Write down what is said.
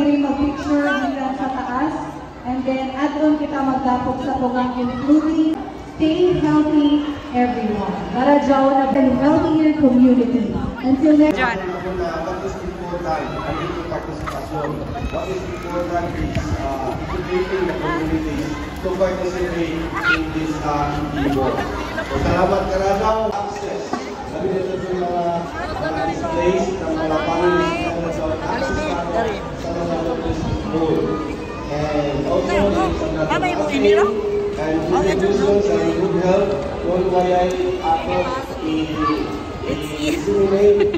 diri mag-picture nila sa taas. And then, add-on kita magdapog sa program including stay healthy, everyone. Para jaw na a healthier community. Until next time. What is important? I need to participation. What is important is integrating the community to participate in this event. So, salamat ka na daw. Access. Sabi nito yung mga displays ng mga panelists na nagawin access sa mga lotus bowl. And also, and good visions and good health, kung kaya i-disseminate